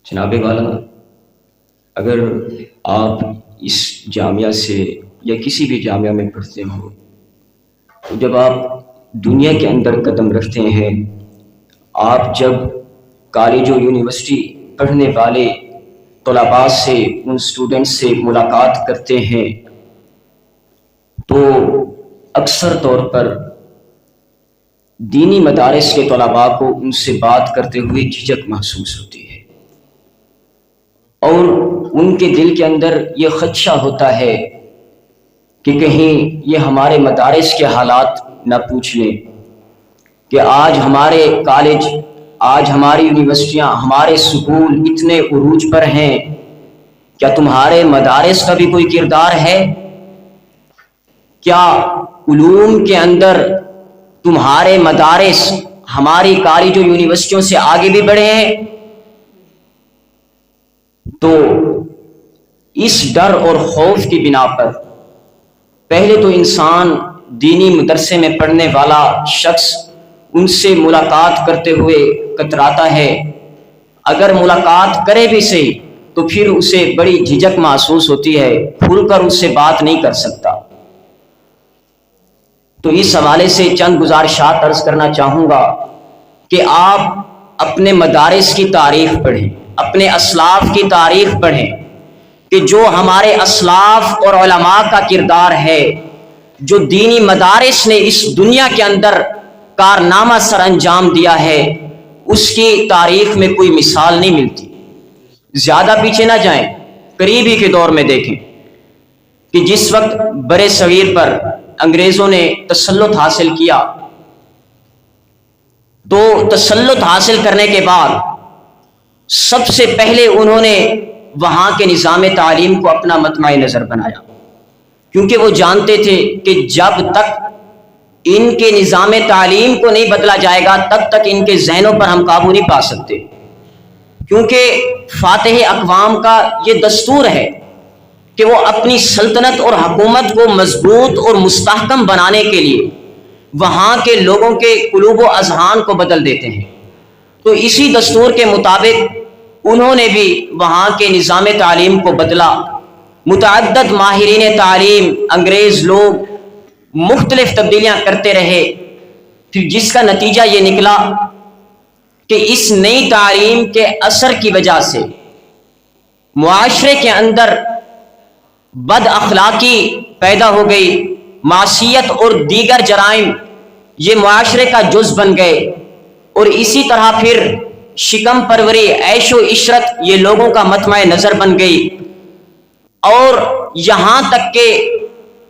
جناب والا، اگر آپ اس جامعہ سے یا کسی بھی جامعہ میں پڑھتے ہو تو جب آپ دنیا کے اندر قدم رکھتے ہیں، آپ جب کالج و یونیورسٹی پڑھنے والے طلباء سے، ان سٹوڈنٹس سے ملاقات کرتے ہیں تو اکثر طور پر دینی مدارس کے طلباء کو ان سے بات کرتے ہوئے جھجک محسوس ہوتی ہے، اور ان کے دل کے اندر یہ خدشہ ہوتا ہے کہ کہیں یہ ہمارے مدارس کے حالات نہ پوچھ لیں کہ آج ہمارے کالج، آج ہماری یونیورسٹیاں، ہمارے سکول اتنے عروج پر ہیں، کیا تمہارے مدارس کا بھی کوئی کردار ہے؟ کیا علوم کے اندر تمہارے مدارس ہماری کالج و یونیورسٹیوں سے آگے بھی بڑھے ہیں؟ تو اس ڈر اور خوف کی بنا پر پہلے تو انسان دینی مدرسے میں پڑھنے والا شخص ان سے ملاقات کرتے ہوئے کتراتا ہے، اگر ملاقات کرے بھی صحیح تو پھر اسے بڑی جھجک محسوس ہوتی ہے، کھل کر اس سے بات نہیں کر سکتا۔ تو اس حوالے سے چند گزارشات عرض کرنا چاہوں گا کہ آپ اپنے مدارس کی تاریخ پڑھیں، اپنے اسلاف کی تاریخ پڑھیں کہ جو ہمارے اسلاف اور علماء کا کردار ہے، جو دینی مدارس نے اس دنیا کے اندر کارنامہ سر انجام دیا ہے، اس کی تاریخ میں کوئی مثال نہیں ملتی۔ زیادہ پیچھے نہ جائیں، قریب ہی کے دور میں دیکھیں کہ جس وقت برے صغیر پر انگریزوں نے تسلط حاصل کیا، تو تسلط حاصل کرنے کے بعد سب سے پہلے انہوں نے وہاں کے نظام تعلیم کو اپنا مطمع نظر بنایا، کیونکہ وہ جانتے تھے کہ جب تک ان کے نظام تعلیم کو نہیں بدلا جائے گا تب تک ان کے ذہنوں پر ہم قابو نہیں پا سکتے، کیونکہ فاتح اقوام کا یہ دستور ہے کہ وہ اپنی سلطنت اور حکومت کو مضبوط اور مستحکم بنانے کے لیے وہاں کے لوگوں کے قلوب و اذہان کو بدل دیتے ہیں۔ تو اسی دستور کے مطابق انہوں نے بھی وہاں کے نظام تعلیم کو بدلا، متعدد ماہرین تعلیم انگریز لوگ مختلف تبدیلیاں کرتے رہے، پھر جس کا نتیجہ یہ نکلا کہ اس نئی تعلیم کے اثر کی وجہ سے معاشرے کے اندر بد اخلاقی پیدا ہو گئی، معصیت اور دیگر جرائم یہ معاشرے کا جز بن گئے، اور اسی طرح پھر شکم پروری، عیش و عشرت یہ لوگوں کا مطمع نظر بن گئی، اور یہاں تک کہ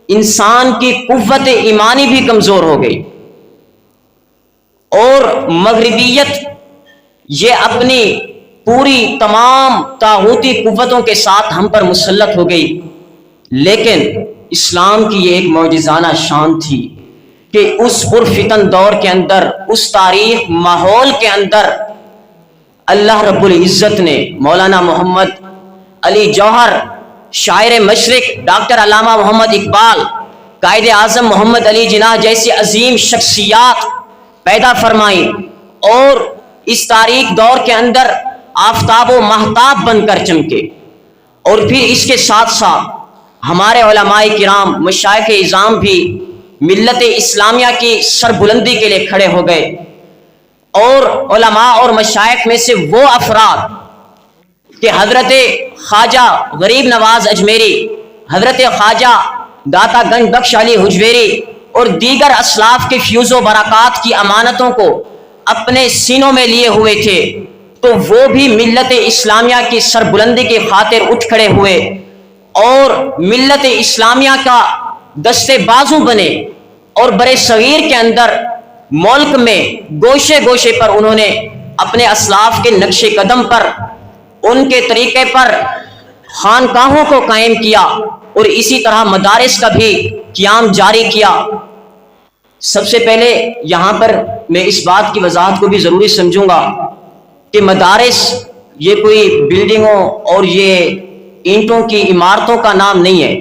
انسان کی قوت ایمانی بھی کمزور ہو گئی، اور مغربیت یہ اپنی پوری تمام طاغوتی قوتوں کے ساتھ ہم پر مسلط ہو گئی۔ لیکن اسلام کی یہ ایک معجزانہ شان تھی کہ اس پرفتن دور کے اندر، اس تاریخ ماحول کے اندر اللہ رب العزت نے مولانا محمد علی جوہر، شاعر مشرق ڈاکٹر علامہ محمد اقبال، قائد اعظم محمد علی جناح جیسی عظیم شخصیات پیدا فرمائیں، اور اس تاریخ دور کے اندر آفتاب و مہتاب بن کر چمکے، اور پھر اس کے ساتھ ساتھ ہمارے علماء کرام، مشائخ اعظام بھی ملت اسلامیہ کی سربلندی کے لیے کھڑے ہو گئے، اور علماء اور مشائخ میں سے وہ افراد کہ حضرت خواجہ غریب نواز اجمیری، حضرت خواجہ داتا گنج بخش علی حجویری اور دیگر اسلاف کے فیوز و برکات کی امانتوں کو اپنے سینوں میں لیے ہوئے تھے، تو وہ بھی ملت اسلامیہ کی سربلندی کی خاطر اٹھ کھڑے ہوئے اور ملت اسلامیہ کا دستے بازو بنے، اور برے صغیر کے اندر ملک میں گوشے گوشے پر انہوں نے اپنے اسلاف کے نقش قدم پر، ان کے طریقے پر خانقاہوں کو قائم کیا، اور اسی طرح مدارس کا بھی قیام جاری کیا۔ سب سے پہلے یہاں پر میں اس بات کی وضاحت کو بھی ضروری سمجھوں گا کہ مدارس یہ کوئی بلڈنگوں اور یہ اینٹوں کی عمارتوں کا نام نہیں ہے،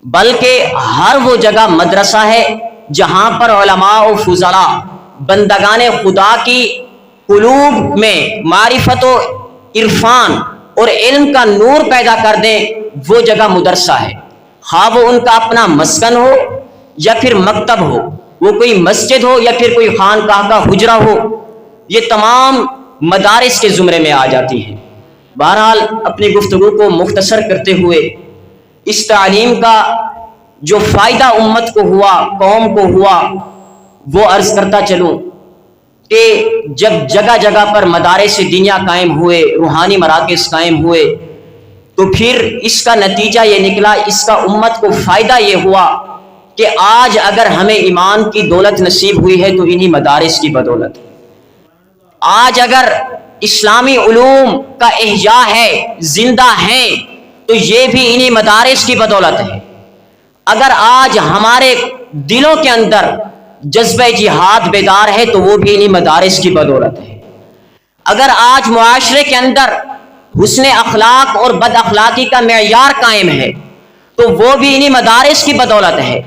بلکہ ہر وہ جگہ مدرسہ ہے جہاں پر علماء و فضلاء بندگان خدا کی قلوب میں معرفت و عرفان اور علم کا نور پیدا کر دیں، وہ جگہ مدرسہ ہے، ہاں وہ ان کا اپنا مسکن ہو یا پھر مکتب ہو، وہ کوئی مسجد ہو یا پھر کوئی خانقاہ کا حجرہ ہو، یہ تمام مدارس کے زمرے میں آ جاتی ہیں۔ بہرحال اپنی گفتگو کو مختصر کرتے ہوئے اس تعلیم کا جو فائدہ امت کو ہوا، قوم کو ہوا، وہ عرض کرتا چلوں کہ جب جگہ جگہ پر مدارس دینیا قائم ہوئے، روحانی مراکز قائم ہوئے، تو پھر اس کا نتیجہ یہ نکلا، اس کا امت کو فائدہ یہ ہوا کہ آج اگر ہمیں ایمان کی دولت نصیب ہوئی ہے تو انہی مدارس کی بدولت۔ آج اگر اسلامی علوم کا احیاء ہے، زندہ ہیں، تو یہ بھی انہی مدارس کی بدولت ہے۔ اگر آج ہمارے دلوں کے اندر جذبہ جہاد بیدار ہے تو وہ بھی انہی مدارس کی بدولت ہے۔ اگر آج معاشرے کے اندر حسن اخلاق اور بد اخلاقی کا معیار قائم ہے تو وہ بھی انہی مدارس کی بدولت ہے۔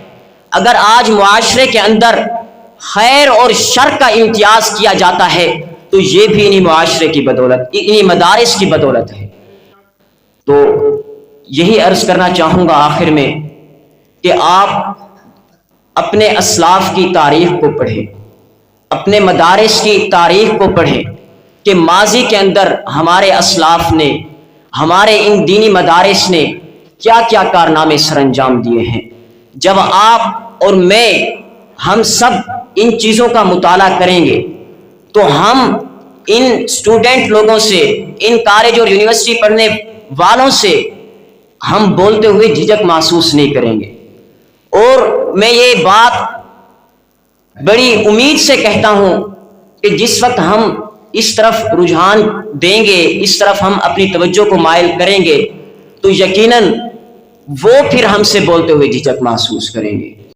اگر آج معاشرے کے اندر خیر اور شر کا امتیاز کیا جاتا ہے تو یہ بھی انہی معاشرے کی بدولت، انہی مدارس کی بدولت ہے۔ تو یہی عرض کرنا چاہوں گا آخر میں کہ آپ اپنے اسلاف کی تاریخ کو پڑھیں، اپنے مدارس کی تاریخ کو پڑھیں کہ ماضی کے اندر ہمارے اسلاف نے، ہمارے ان دینی مدارس نے کیا کیا کارنامے سر انجام دیے ہیں۔ جب آپ اور میں، ہم سب ان چیزوں کا مطالعہ کریں گے تو ہم ان اسٹوڈنٹ لوگوں سے، ان کالج اور یونیورسٹی پڑھنے والوں سے ہم بولتے ہوئے جھجک محسوس نہیں کریں گے۔ اور میں یہ بات بڑی امید سے کہتا ہوں کہ جس وقت ہم اس طرف رجحان دیں گے، اس طرف ہم اپنی توجہ کو مائل کریں گے تو یقیناً وہ پھر ہم سے بولتے ہوئے جھجک محسوس کریں گے۔